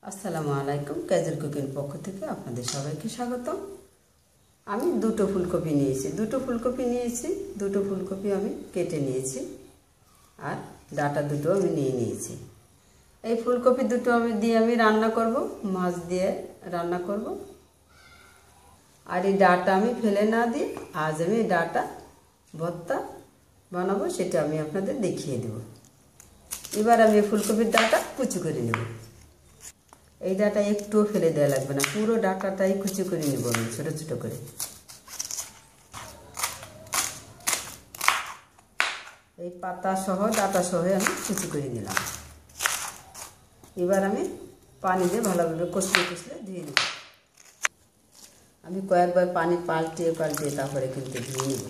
আসসালামু আলাইকুম। Casual cooking পক্ষ থেকে আপনাদের সবাইকে স্বাগতম। আমি দুটো ফুলকপি নিয়েছি। দুটো ফুলকপি আমি কেটে নিয়েছি আর ডাটা দুটো আমি নিয়েছি। এই ফুলকপি দুটো আমি রান্না করব, মাছ দিয়ে রান্না করব। আর এই ডাটা আমি ফেলে না দিই, আজ আমি ডাটা ভর্তা বানাবো, সেটা আমি আপনাদের দেখিয়ে দেব। এবার আমি ফুলকপির ডাটা কুচি করে নেব। এই ডাটা একটুও ফেলে দেওয়া লাগবে না, পুরো ডাটাটাই কুচি করে নেব আমি ছোটো ছোটো করে। এই পাতা সহ ডাটা সহ আমি কুচি করে নিলাম। এবার আমি পানি দিয়ে ভালোভাবে কষলে ধুয়ে নেব। আমি কয়েকবার পানি পাল্টিয়ে তারপরে কিন্তু ধুয়ে নেব।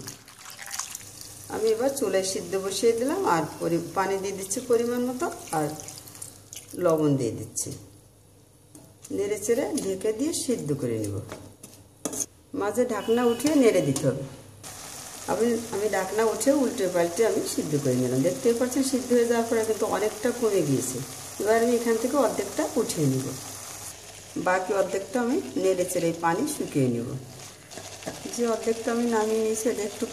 আমি এবার চুলায় সিদ্ধ বসিয়ে দিলাম আর পানি দিয়ে দিচ্ছি পরিমাণ মতো, আর লবণ দিয়ে দিচ্ছি। নেড়ে চেড়ে ঢেকে দিয়ে সিদ্ধ করে নেব। মাঝে ঢাকনা উঠিয়ে নেড়ে দিতে হবে। আমি ঢাকনা উঠে উল্টে পাল্টে আমি সিদ্ধ করে নিলাম। দেখতে পাচ্ছেন সিদ্ধ হয়ে যাওয়ার পরে কিন্তু অনেকটা কমে গিয়েছে। এবার আমি এখান থেকে অর্ধেকটা উঠিয়ে নেব, বাকি অর্ধেকটা আমি নেড়ে চেড়ে পানি শুকিয়ে নেব। যে অর্ধেকটা আমি নামিয়ে নিয়েছি এটা একটু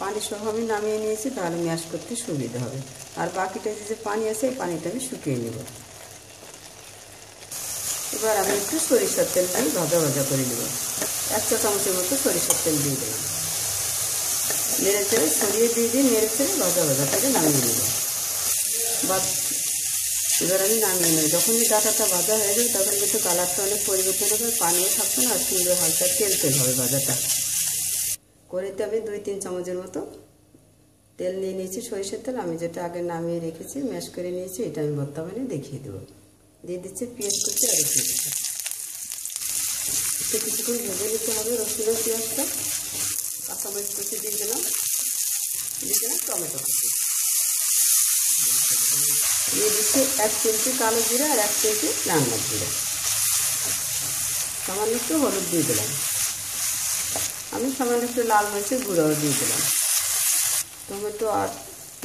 পানি সহ আমি নামিয়ে নিয়েছি, তাহলে ম্যাশ করতে সুবিধা হবে। আর বাকিটা যে পানি আছে এই পানিটা আমি শুকিয়ে নেব। এবার আমি একটু সরিষার তেল দিয়ে ভাজা করে নেব। 1 চা চামচের মতো সরিষার তেল দিয়ে দিলাম। নেড়ে চেড়ে ছড়িয়ে দিয়ে নেড়ে চেড়ে ভাজা করে নামিয়ে নেব। এবার আমি নামিয়ে নেব। যখন এই ডাটাটা ভাজা হয়ে যাবে তখন কিন্তু কালারটা অনেক পরিবর্তন হবে, পানিও থাকবে না, আর সুন্দর হালকা তেল হবে ভাজাটা। কড়াইতে আমি 2-3 চামচের মতো তেল নিয়ে নিয়েছি, সরিষার তেল। আমি যেটা আগে নামিয়ে রেখেছি ম্যাশ করে নিয়েছি, এটা আমি ভর্তা বানিয়ে দেখিয়ে দেবো। দিয়ে দিচ্ছি পেঁয়াজ কুচি আর একটু কিছুক্ষণ ভেজে নিতে হবে রসুন আর পেঁয়াজটা। কাঁচামরিচ কুচি দিয়ে দিলাম টমেটো কুচি দিয়ে দিচ্ছি। 1 চিমটি কালো জিরা আর 1 চিমটি রান্নার জিরা, সামান্য একটু হলুদ দিয়ে দিলাম। আমি সামান্য একটু লাল মরিচের গুঁড়াও দিয়ে দিলাম। টমেটো আর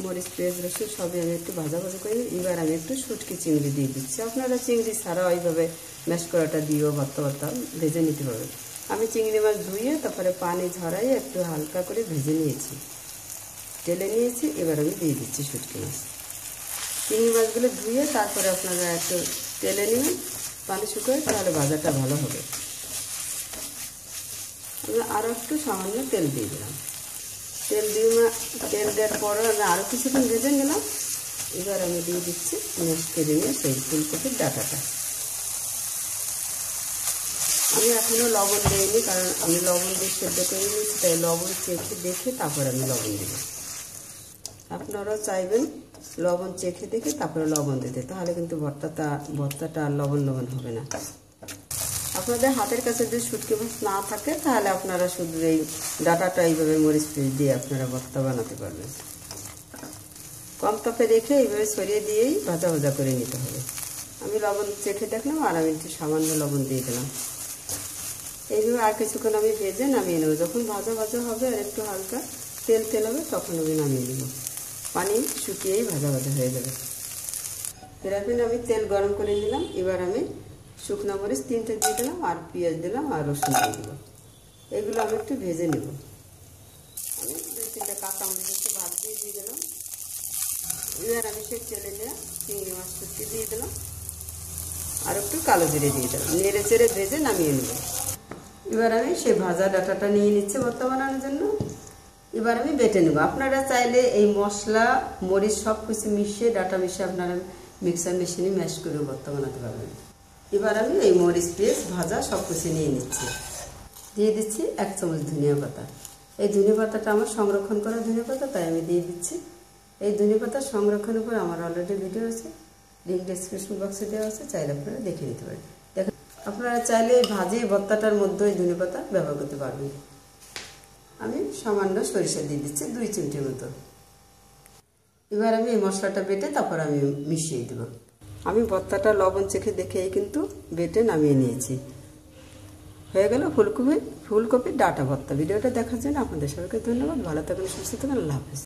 মরিচ পেঁয়াজ রসুন সবই আমি একটু ভাজা করে নিই। এবার আমি একটু শুটকি চিংড়ি দিয়ে দিচ্ছি। আপনারা চিংড়ি ছাড়াও এইভাবে ম্যাশ করাটা দিয়েও ভর্তা ভেজে নিতে হবে। আমি চিংড়ি মাছ ধুয়ে তারপরে পানি ঝরাইয়ে একটু হালকা করে ভেজে নিয়েছি, তেলে নিয়েছি। এবার আমি দিয়ে দিচ্ছি শুটকি মাছ। চিংড়ি মাছগুলো ধুয়ে তারপরে আপনারা একটু তেলে নেবেন, পানি শুকিয়ে, তাহলে ভাজাটা ভালো হবে। আমি আরও একটু সামান্য তেল দিয়ে দিলাম। তেল দেওয়ার পরে আমি আরও কিছুক্ষণ ভেজে নিলাম। এবার আমি দিয়ে দিচ্ছি ম্যাশ করে নিয়ে সেই ফুলকপির ডাটাটা। আমি এখনও লবণ দিইনি, কারণ আমি লবণ দিয়ে সেদ্ধ করে নিয়েছি, তাই লবণ চেখে দেখে তারপরে আমি লবণ দেব। আপনারাও চাইবেন লবণ চেখে দেখে তারপরে লবণ দিতে, তাহলে কিন্তু ভর্তাটা আর লবণ হবে না। আপনাদের হাতের কাছে যদি শুটকি মাছ না থাকে তাহলে আপনারা শুধু এই ডাটাটা এইভাবে মরিচ পেঁয়াজ দিয়ে আপনারা ভর্তা বানাতে পারবেন। কম তাপে রেখে এইভাবে ছড়িয়ে দিয়েই ভাজা করে নিতে হবে। আমি লবণ চেখে দেখলাম আর আমি একটু সামান্য লবণ দিয়ে দিলাম। এইভাবে আর কিছুক্ষণ আমি ভেজে নামিয়ে নেব। যখন ভাজা হবে আর একটু হালকা তেল হবে তখন আমি নামিয়ে নেব। পানি শুকিয়েই ভাজা হয়ে যাবে। এরকম আমি তেল গরম করে নিলাম। এবার আমি শুকনো মরিচ 3টে দিয়ে দিলাম, আর পেঁয়াজ দিলাম, আর রসুন দিয়ে দেবো। এগুলো আমি একটু ভেজে নেব। আমি 2-3টে কাঁচামরিচ একটু ভাত দিয়ে দিলাম। এবার আমি সেই তেলে নিয়ে চিংড়ি মাছ শুটকি দিয়ে দিলাম, আর একটু কালো জিরে দিয়ে দিলাম। নেড়ে চেড়ে ভেজে নামিয়ে নেব। এবার আমি সেই ভাজা ডাটাটা নিয়ে নিচ্ছি ভর্তা বানানোর জন্য। এবার আমি বেটে নেব। আপনারা চাইলে এই মশলা মরিচ সব কিছু মিশিয়ে ডাটা মিশিয়ে আপনারা মিক্সার মেশিনে ম্যাশ করে ভর্তা বানাতে পারবেন। এবার আমি এই মরিচ পেঁয়াজ ভাজা সব কিছু নিয়ে নিচ্ছি। দিয়ে দিচ্ছি 1 চামচ ধনিয়া পাতা। এই ধনিয়া পাতাটা আমার সংরক্ষণ করা ধনিয়া পাতা, তাই আমি দিয়ে দিচ্ছি। এই ধনিয়া পাতা সংরক্ষণের উপর আমার অলরেডি ভিডিও আছে, লিঙ্ক ডেসক্রিপশন বক্সে দেওয়া আছে, চাইলে আপনারা দেখে নিতে পারেন। দেখেন, আপনারা চাইলে ভাজি ভর্তাটার মধ্যে এই ধনিয়া পাতা ব্যবহার করতে পারবেন। আমি সামান্য সরিষা দিয়ে দিচ্ছি 2 চিমটির মতো। এবার আমি এই মশলাটা বেটে তারপর আমি মিশিয়ে দেব। আমি ভর্তাটা লবণ চেখে দেখেই কিন্তু বেটে নামিয়ে নিয়েছি। হয়ে গেল ফুলকপির ডাটা ভর্তা। ভিডিওটা দেখার জন্য আপনাদের সবাইকে ধন্যবাদ। ভালো থাকবেন, সুস্থ থাকবেন। আল্লাহ হাফেজ।